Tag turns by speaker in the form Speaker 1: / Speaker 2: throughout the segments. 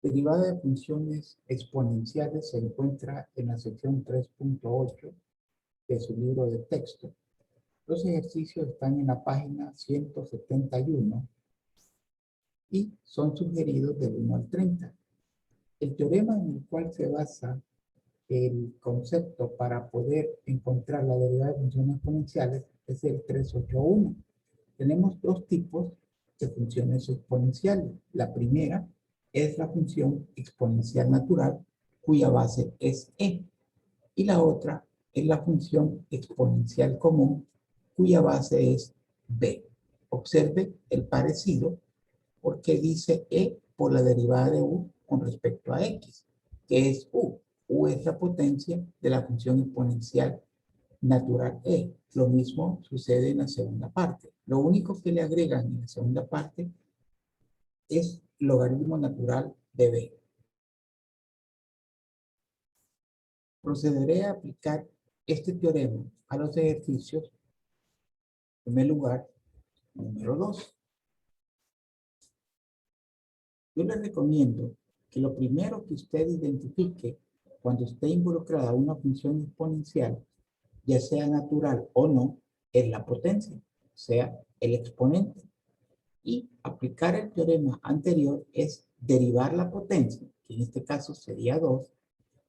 Speaker 1: Derivada de funciones exponenciales se encuentra en la sección 3.8 de su libro de texto. Los ejercicios están en la página 171 y son sugeridos del 1 al 30. El teorema en el cual se basa el concepto para poder encontrar la derivada de funciones exponenciales es el 381. Tenemos dos tipos de funciones exponenciales. La primera es la función exponencial natural, cuya base es e. Y la otra es la función exponencial común, cuya base es b. Observe el parecido porque dice e por la derivada de u con respecto a x, que es u. U es la potencia de la función exponencial natural e. Lo mismo sucede en la segunda parte. Lo único que le agregan en la segunda parte es logaritmo natural de b. Procederé a aplicar este teorema a los ejercicios. En primer lugar, número 2. Yo les recomiendo que lo primero que usted identifique cuando esté involucrada una función exponencial, ya sea natural o no, es la potencia, o sea, el exponente. Y aplicar el teorema anterior es derivar la potencia, que en este caso sería 2,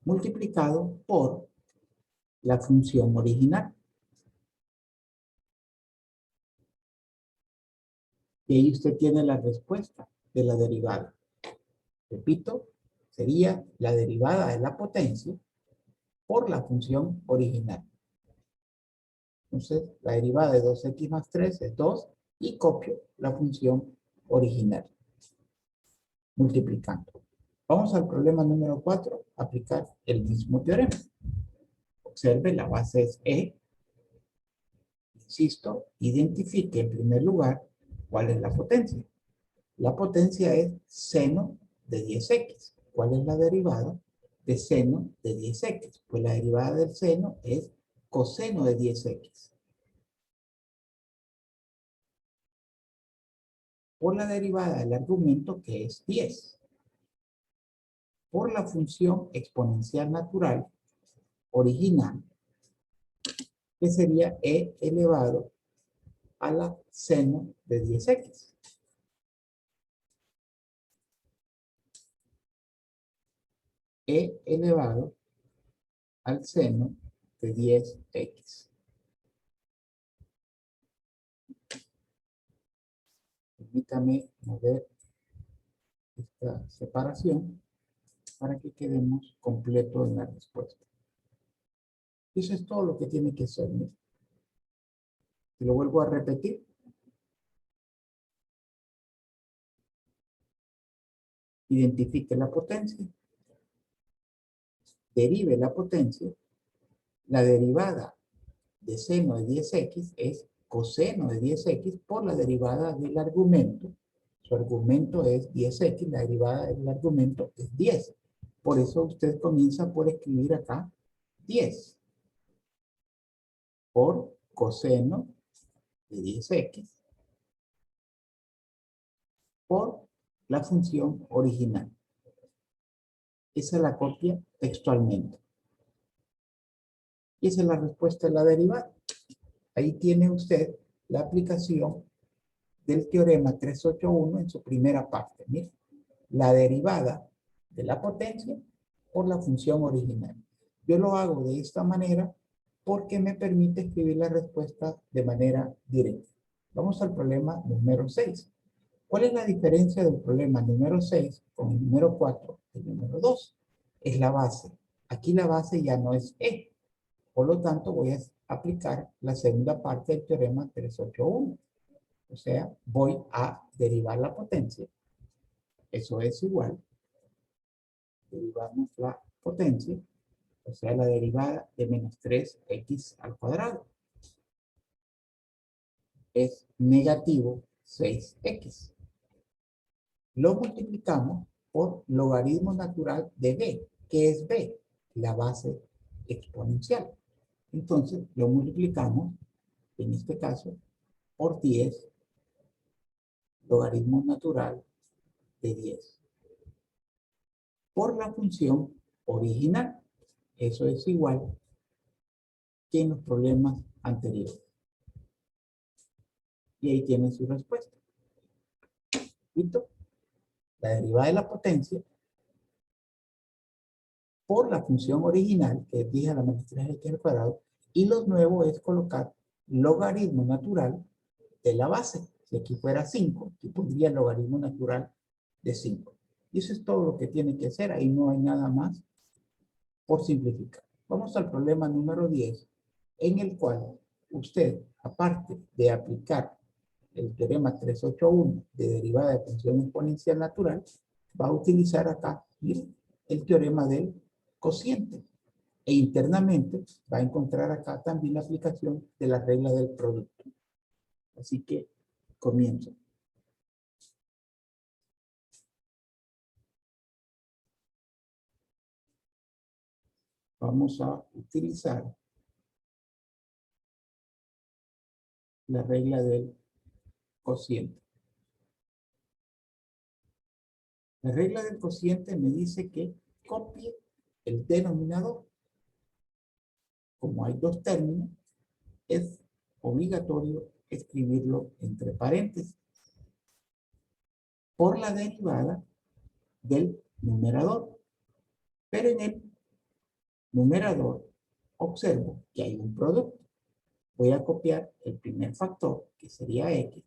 Speaker 1: multiplicado por la función original. Y ahí usted tiene la respuesta de la derivada. Repito, sería la derivada de la potencia por la función original. Entonces, la derivada de 2x más 3 es 2 y copio la función original, multiplicando. Vamos al problema número 4, aplicar el mismo teorema. Observe, la base es e. Insisto, identifique en primer lugar cuál es la potencia. La potencia es seno de 10x. ¿Cuál es la derivada de seno de 10x? Pues la derivada del seno es coseno de 10x. Por la derivada del argumento, que es 10. Por la función exponencial natural original, que sería e elevado a la seno de 10x. E elevado al seno de 10x. Permítame mover esta separación para que quedemos completos en la respuesta. Eso es todo lo que tiene que ser. Y lo vuelvo a repetir. Identifique la potencia. Derive la potencia. La derivada de seno de 10x es coseno de 10x por la derivada del argumento. Su argumento es 10x, la derivada del argumento es 10. Por eso usted comienza por escribir acá 10 por coseno de 10x por la función original. Esa la copia textualmente. Y esa es la respuesta de la derivada. Ahí tiene usted la aplicación del teorema 381 en su primera parte. Mire, la derivada de la potencia por la función original. Yo lo hago de esta manera porque me permite escribir la respuesta de manera directa. Vamos al problema número 6. ¿Cuál es la diferencia del problema número 6 con el número 4 y el número 2? Es la base. Aquí la base ya no es E. Por lo tanto, voy a aplicar la segunda parte del teorema 381. O sea, voy a derivar la potencia. Eso es igual. Derivamos la potencia. O sea, la derivada de menos 3x al cuadrado. Es negativo 6x. Lo multiplicamos por logaritmo natural de b. ¿Qué es b? La base exponencial. Entonces, lo multiplicamos, en este caso, por 10 logaritmo natural de 10. por la función original. Eso es igual que en los problemas anteriores. Y ahí tiene su respuesta. ¿Listo? La derivada de la potencia por la función original, que dije a la maestría x al cuadrado, y lo nuevo es colocar logaritmo natural de la base. Si aquí fuera 5, aquí pondría el logaritmo natural de 5. Y eso es todo lo que tiene que hacer. Ahí no hay nada más por simplificar. Vamos al problema número 10, en el cual usted, aparte de aplicar el teorema 381 de derivada de función exponencial natural, va a utilizar acá, miren, el teorema del cociente. E internamente va a encontrar acá también la aplicación de la regla del producto. Así que comienzo. Vamos a utilizar la regla del cociente. La regla del cociente me dice que copie el denominador. Como hay dos términos, es obligatorio escribirlo entre paréntesis por la derivada del numerador. Pero en el numerador observo que hay un producto. Voy a copiar el primer factor, que sería x,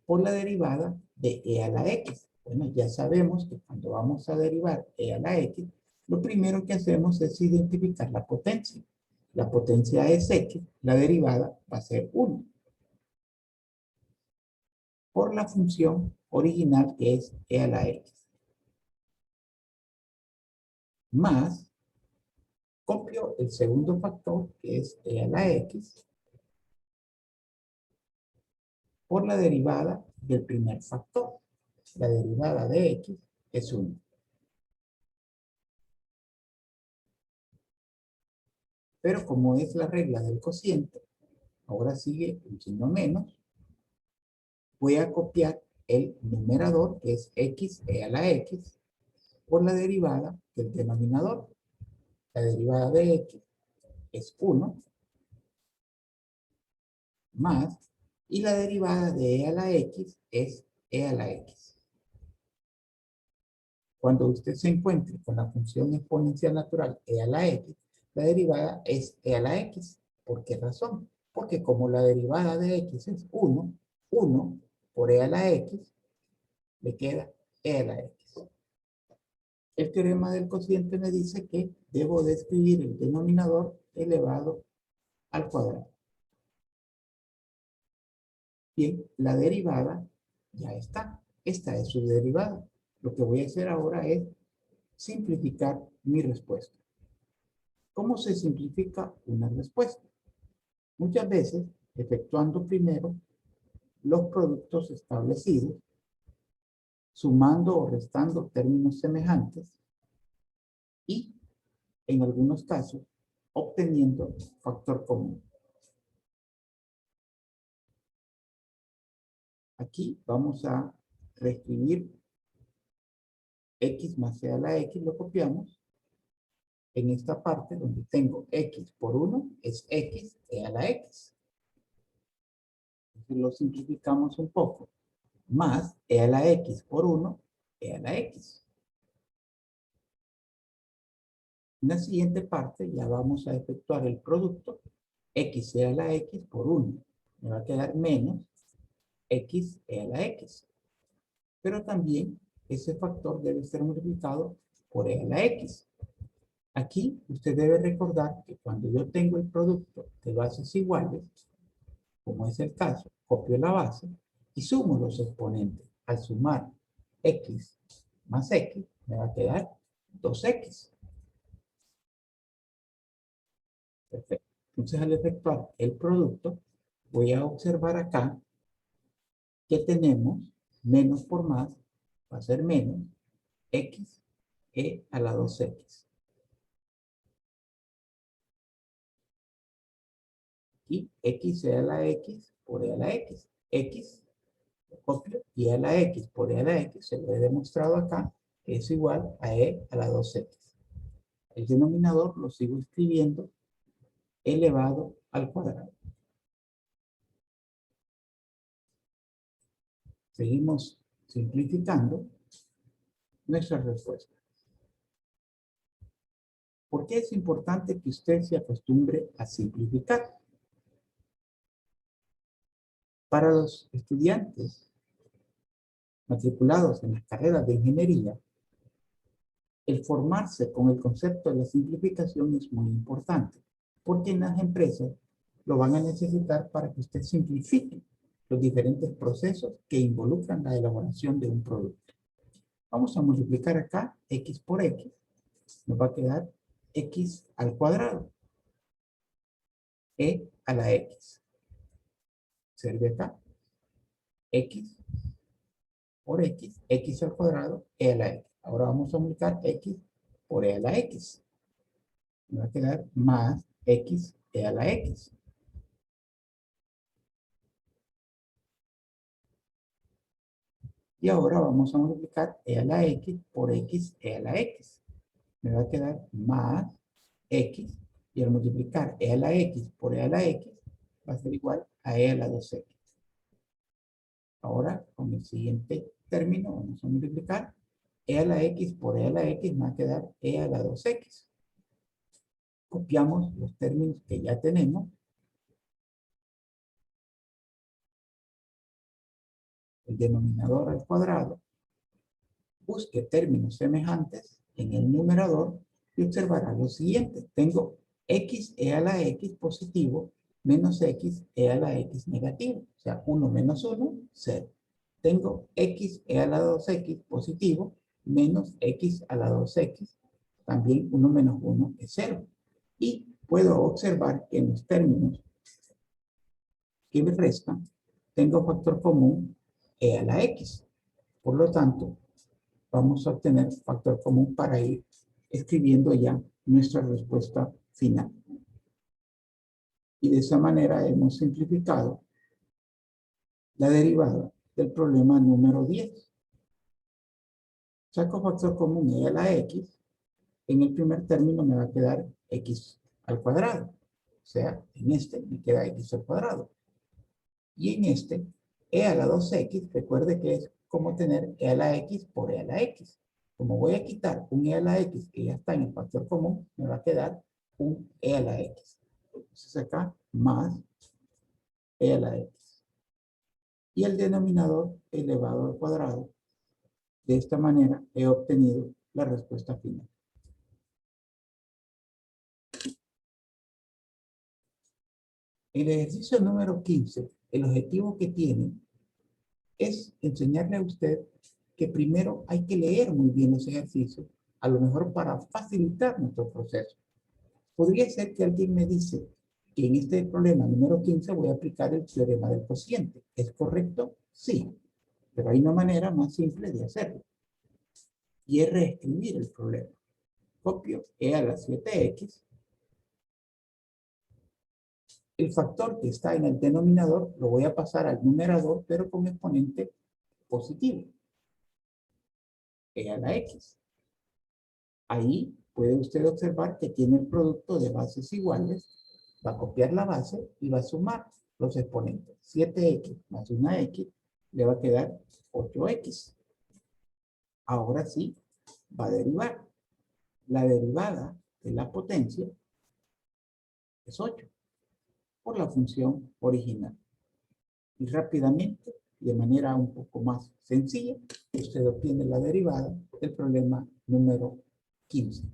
Speaker 1: por la derivada de e a la x. Bueno, ya sabemos que cuando vamos a derivar e a la x, lo primero que hacemos es identificar la potencia. La potencia es x, la derivada va a ser 1. Por la función original que es e a la x. Más, copio el segundo factor que es e a la x por la derivada del primer factor. La derivada de x es 1. Pero como es la regla del cociente, ahora sigue un signo menos, voy a copiar el numerador, que es x e a la x, por la derivada del denominador. La derivada de x es 1, más, y la derivada de e a la x es e a la x. Cuando usted se encuentre con la función exponencial natural e a la x, la derivada es e a la x. ¿Por qué razón? Porque como la derivada de x es 1, 1 por e a la x, le queda e a la x. El teorema del cociente me dice que debo de escribir el denominador elevado al cuadrado. Bien, la derivada ya está. Esta es su derivada. Lo que voy a hacer ahora es simplificar mi respuesta. ¿Cómo se simplifica una respuesta? Muchas veces, efectuando primero los productos establecidos, sumando o restando términos semejantes y, en algunos casos, obteniendo factor común. Aquí vamos a reescribir x más e a la x, lo copiamos. En esta parte donde tengo x por 1 es x e a la x. Entonces lo simplificamos un poco. Más e a la x por 1, e a la x. En la siguiente parte ya vamos a efectuar el producto x e a la x por 1. Me va a quedar menos x e a la x. Pero también ese factor debe ser multiplicado por e a la x. Aquí usted debe recordar que cuando yo tengo el producto de bases iguales, como es el caso, copio la base y sumo los exponentes. Al sumar x más x, me va a quedar 2x. Perfecto. Entonces, al efectuar el producto, voy a observar acá que tenemos menos por más, va a ser menos x e a la 2x. Y x e a la x por e a la x. X, lo copio, y a la x por e a la x, se lo he demostrado acá, es igual a e a la 2x. El denominador lo sigo escribiendo elevado al cuadrado. Seguimos simplificando nuestra respuesta. ¿Por qué es importante que usted se acostumbre a simplificar? Para los estudiantes matriculados en las carreras de ingeniería, el formarse con el concepto de la simplificación es muy importante, porque en las empresas lo van a necesitar para que usted simplifique los diferentes procesos que involucran la elaboración de un producto. Vamos a multiplicar acá x por x. Nos va a quedar x al cuadrado. E a la x. Observe acá. X por x, x al cuadrado, e a la x. Ahora vamos a multiplicar x por e a la x. Me va a quedar más x e a la x. Y ahora vamos a multiplicar e a la x por x e a la x. Me va a quedar más x. Y al multiplicar e a la x por e a la x, va a ser igual a e a la 2x. Ahora, con el siguiente término, vamos a multiplicar e a la x por e a la x, me va a quedar e a la 2x. Copiamos los términos que ya tenemos. El denominador al cuadrado. Busque términos semejantes en el numerador y observará lo siguiente. Tengo x e a la x positivo menos x e a la x negativo. O sea, 1 menos 1, 0. Tengo x e a la 2x positivo menos x a la 2x. También 1 menos 1 es 0. Y puedo observar que en los términos que me restan, tengo factor común e a la x. Por lo tanto, vamos a obtener factor común para ir escribiendo ya nuestra respuesta final. Y de esa manera hemos simplificado la derivada del problema número 10. Saco factor común e a la x. En el primer término me va a quedar x al cuadrado. O sea, en este me queda x al cuadrado. Y en este, e a la 2x, recuerde que es como tener e a la x por e a la x. Como voy a quitar un e a la x que ya está en el factor común, me va a quedar un e a la x. Entonces acá, más e a la x. Y el denominador elevado al cuadrado. De esta manera he obtenido la respuesta final. El ejercicio número 15, el objetivo que tiene es enseñarle a usted que primero hay que leer muy bien los ejercicios, a lo mejor para facilitar nuestro proceso. Podría ser que alguien me dice que en este problema número 15 voy a aplicar el teorema del cociente. ¿Es correcto? Sí, pero hay una manera más simple de hacerlo. Y es reescribir el problema. Copio e a la 7x. El factor que está en el denominador lo voy a pasar al numerador, pero con exponente positivo. E a la x. Ahí puede usted observar que tiene el producto de bases iguales. Va a copiar la base y va a sumar los exponentes. 7x más una x le va a quedar 8x. Ahora sí, va a derivar. La derivada de la potencia es 8 por la función original. Y rápidamente, de manera un poco más sencilla, usted obtiene la derivada del problema número 15.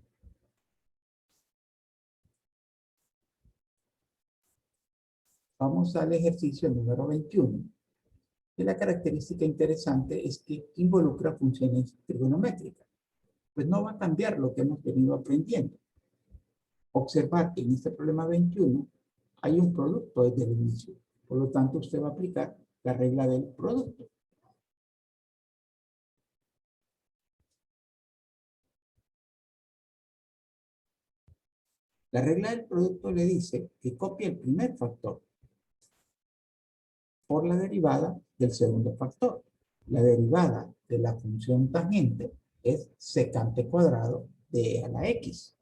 Speaker 1: Vamos al ejercicio número 21. Y la característica interesante es que involucra funciones trigonométricas. Pues no va a cambiar lo que hemos venido aprendiendo. Observar que en este problema 21 hay un producto desde el inicio. Por lo tanto, usted va a aplicar la regla del producto. La regla del producto le dice que copie el primer factor por la derivada del segundo factor. La derivada de la función tangente es secante cuadrado de e a la x.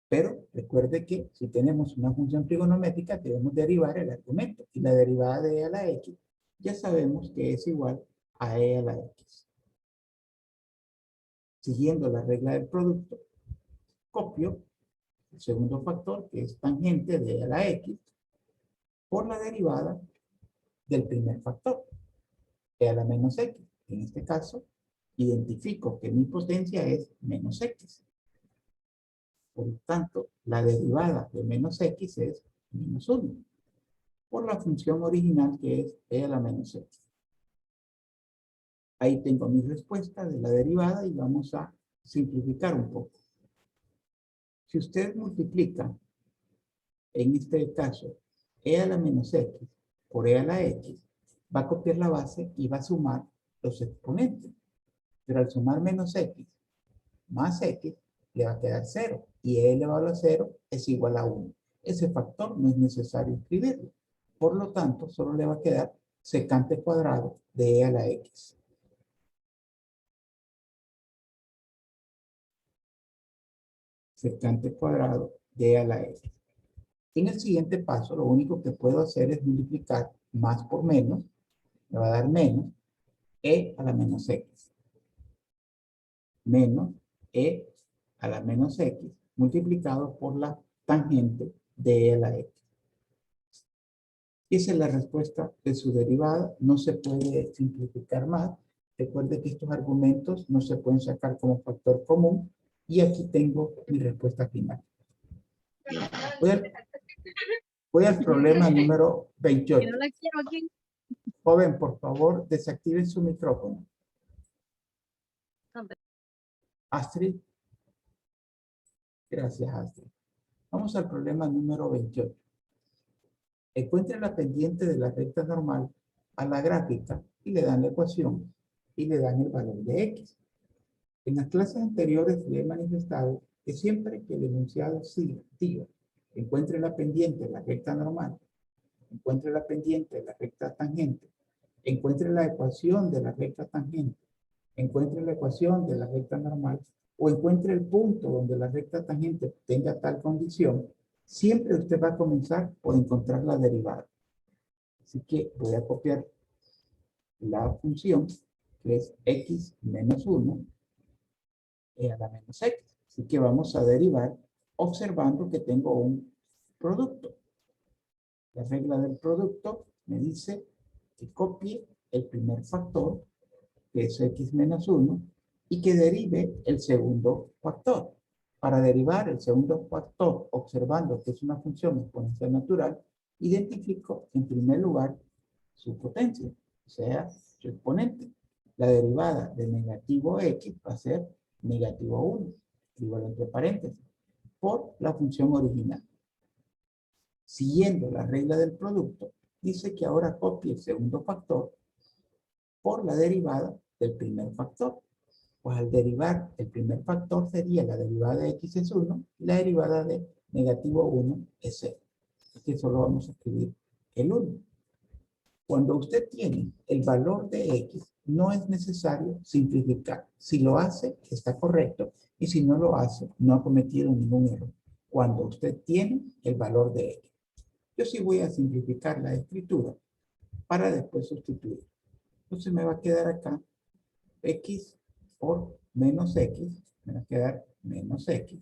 Speaker 1: Pero recuerde que si tenemos una función trigonométrica, debemos derivar el argumento. Y la derivada de e a la x, ya sabemos que es igual a e a la x. Siguiendo la regla del producto, copio el segundo factor, que es tangente de e a la x, por la derivada del primer factor, e a la menos x. En este caso, identifico que mi potencia es menos x. Por lo tanto, la derivada de menos x es menos 1, por la función original que es e a la menos x. Ahí tengo mi respuesta de la derivada y vamos a simplificar un poco. Si usted multiplica, en este caso, e a la menos x por e a la x, va a copiar la base y va a sumar los exponentes. Pero al sumar menos x más x, le va a quedar 0. Y e elevado a 0 es igual a 1. Ese factor no es necesario escribirlo. Por lo tanto, solo le va a quedar secante cuadrado de e a la x. Secante cuadrado de e a la x. En el siguiente paso, lo único que puedo hacer es multiplicar más por menos. Me va a dar menos e a la menos x. Menos e a la menos x multiplicado por la tangente de e a la x. Esa es la respuesta de su derivada. No se puede simplificar más. Recuerde que estos argumentos no se pueden sacar como factor común. Y aquí tengo mi respuesta final. Voy al problema número 28. Joven, por favor, desactiven su micrófono. Astrid. Gracias, Astrid. Vamos al problema número 28. Encuentre la pendiente de la recta normal a la gráfica y le dan la ecuación y le dan el valor de x. En las clases anteriores le he manifestado que siempre que el enunciado diga encuentre la pendiente de la recta normal, encuentre la pendiente de la recta tangente, encuentre la ecuación de la recta tangente, encuentre la ecuación de la recta normal o encuentre el punto donde la recta tangente tenga tal condición, siempre usted va a comenzar por encontrar la derivada. Así que voy a copiar la función que es x menos 1 e a la menos x. Así que vamos a derivar observando que tengo un producto. La regla del producto me dice que copie el primer factor, que es x menos 1, y que derive el segundo factor. Para derivar el segundo factor, observando que es una función exponencial natural, identifico en primer lugar su potencia, o sea, su exponente. La derivada de negativo x va a ser negativo 1, igual entre paréntesis, por la función original. Siguiendo la regla del producto, dice que ahora copie el segundo factor por la derivada del primer factor. Pues al derivar el primer factor sería la derivada de x es 1 y la derivada de negativo 1 es 0. Así que solo vamos a escribir el 1. Cuando usted tiene el valor de x, no es necesario simplificar. Si lo hace, está correcto. Y si no lo hace, no ha cometido ningún error. Cuando usted tiene el valor de x. Yo sí voy a simplificar la escritura para después sustituir. Entonces me va a quedar acá x por menos x. Me va a quedar menos x.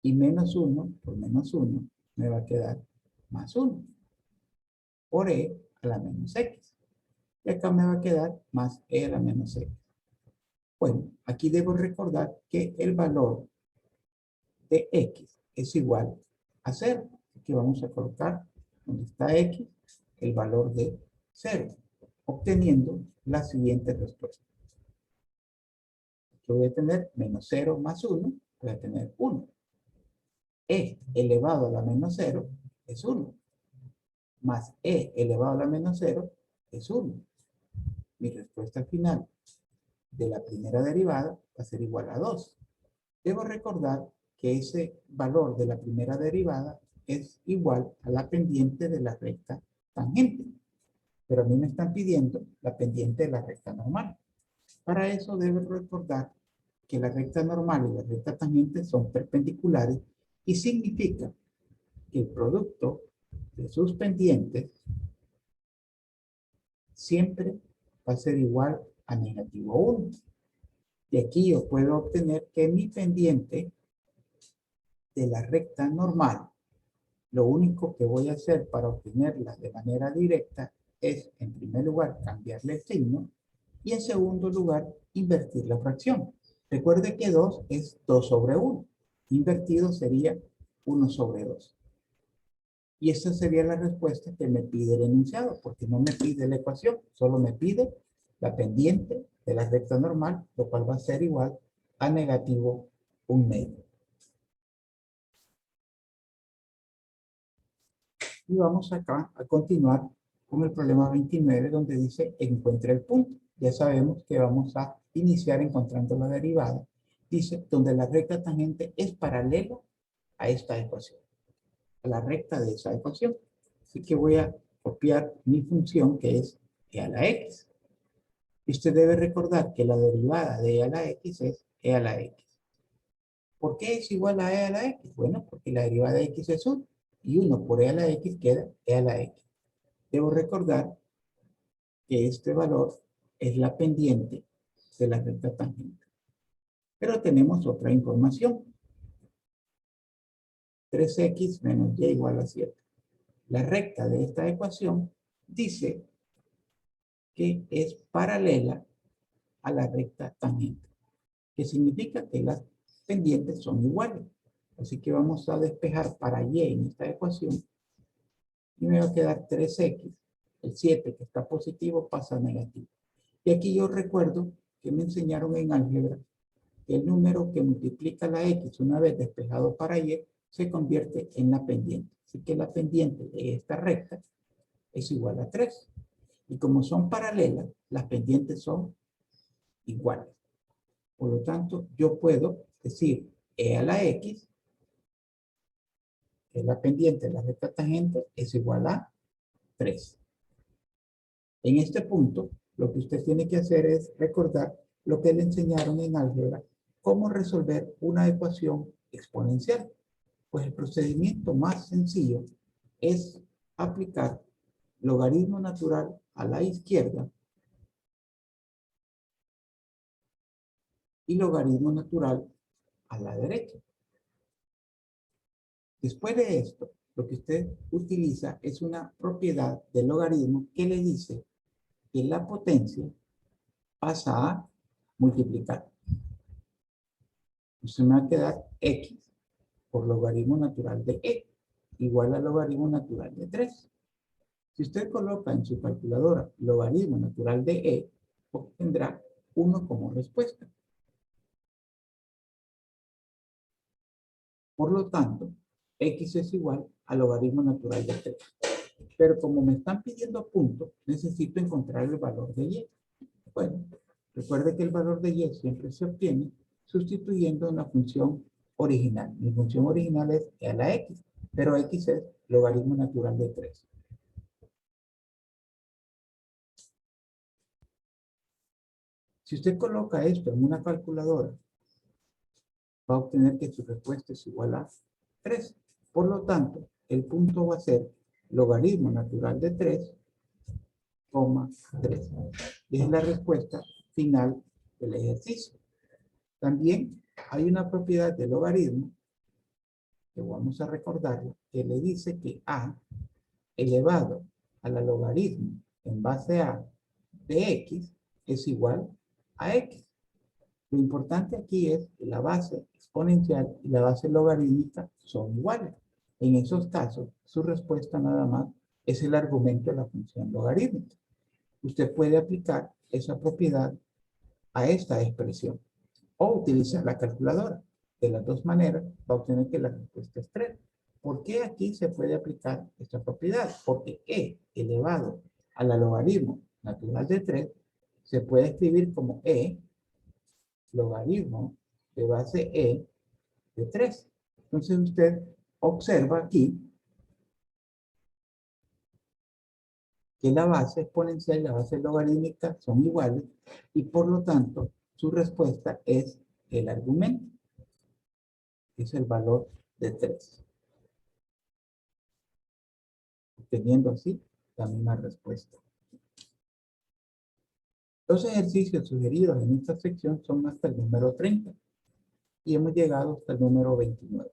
Speaker 1: Y menos 1 por menos 1 me va a quedar más 1. Por e a la menos x. Y acá me va a quedar más e a la menos x. Bueno, aquí debo recordar que el valor de x es igual a 0. Así que vamos a colocar donde está x el valor de 0, obteniendo la siguiente respuesta. Yo voy a tener menos 0 más 1, voy a tener 1. E elevado a la menos 0 es 1. Más e elevado a la menos 0 es 1. Mi respuesta final de la primera derivada va a ser igual a 2. Debo recordar que ese valor de la primera derivada es igual a la pendiente de la recta tangente. Pero a mí me están pidiendo la pendiente de la recta normal. Para eso debo recordar que la recta normal y la recta tangente son perpendiculares y significa que el producto de sus pendientes siempre va a ser igual a -1. Y aquí yo puedo obtener que mi pendiente de la recta normal, lo único que voy a hacer para obtenerla de manera directa es, en primer lugar, cambiarle el signo y en segundo lugar, invertir la fracción. Recuerde que 2 es 2 sobre 1. Invertido sería 1 sobre 2. Y esa sería la respuesta que me pide el enunciado, porque no me pide la ecuación, solo me pide la pendiente de la recta normal, lo cual va a ser igual a -1/2. Y vamos acá a continuar con el problema 29, donde dice encuentra el punto. Ya sabemos que vamos a iniciar encontrando la derivada. Dice donde la recta tangente es paralela a esta ecuación, a la recta de esa ecuación. Así que voy a copiar mi función, que es e a la x. Y usted debe recordar que la derivada de e a la x es e a la x. ¿Por qué es igual a e a la x? Bueno, porque la derivada de x es 1. Y 1 por e a la x queda e a la x. Debo recordar que este valor es la pendiente de la recta tangente. Pero tenemos otra información. 3x menos y igual a 7. La recta de esta ecuación dice que es paralela a la recta tangente, que significa que las pendientes son iguales. Así que vamos a despejar para y en esta ecuación y me va a quedar 3x. El 7 que está positivo pasa a negativo. Y aquí yo recuerdo que me enseñaron en álgebra que el número que multiplica la x una vez despejado para y se convierte en la pendiente. Así que la pendiente de esta recta es igual a 3. Y como son paralelas, las pendientes son iguales. Por lo tanto, yo puedo decir e a la x, que es la pendiente de la recta tangente, es igual a 3. En este punto, lo que usted tiene que hacer es recordar lo que le enseñaron en álgebra, cómo resolver una ecuación exponencial. Pues el procedimiento más sencillo es aplicar logaritmo natural a la izquierda y logaritmo natural a la derecha. Después de esto, lo que usted utiliza es una propiedad del logaritmo que le dice que la potencia pasa a multiplicar. Entonces me va a quedar x por logaritmo natural de e igual al logaritmo natural de 3. Si usted coloca en su calculadora logaritmo natural de e, obtendrá 1 como respuesta. Por lo tanto, x es igual al logaritmo natural de 3. Pero como me están pidiendo puntos, necesito encontrar el valor de y. Bueno, recuerde que el valor de y siempre se obtiene sustituyendo una función original. Mi función original es e a la x, pero x es logaritmo natural de 3. Si usted coloca esto en una calculadora, va a obtener que su respuesta es igual a 3. Por lo tanto, el punto va a ser logaritmo natural de 3, 3. Y es la respuesta final del ejercicio. También hay una propiedad del logaritmo, que vamos a recordarlo, que le dice que a elevado a la logaritmo en base a de x es igual a x. Lo importante aquí es que la base exponencial y la base logarítmica son iguales. En esos casos, su respuesta nada más es el argumento de la función logarítmica. Usted puede aplicar esa propiedad a esta expresión o utilizar la calculadora. De las dos maneras, va a obtener que la respuesta es 3. ¿Por qué aquí se puede aplicar esta propiedad? Porque e elevado a la logaritmo natural de 3 se puede escribir como e logaritmo de base e de 3. Entonces usted observa aquí que la base exponencial y la base logarítmica son iguales y por lo tanto su respuesta es el argumento, es el valor de 3, obteniendo así la misma respuesta. Los ejercicios sugeridos en esta sección son hasta el número 30 y hemos llegado hasta el número 29.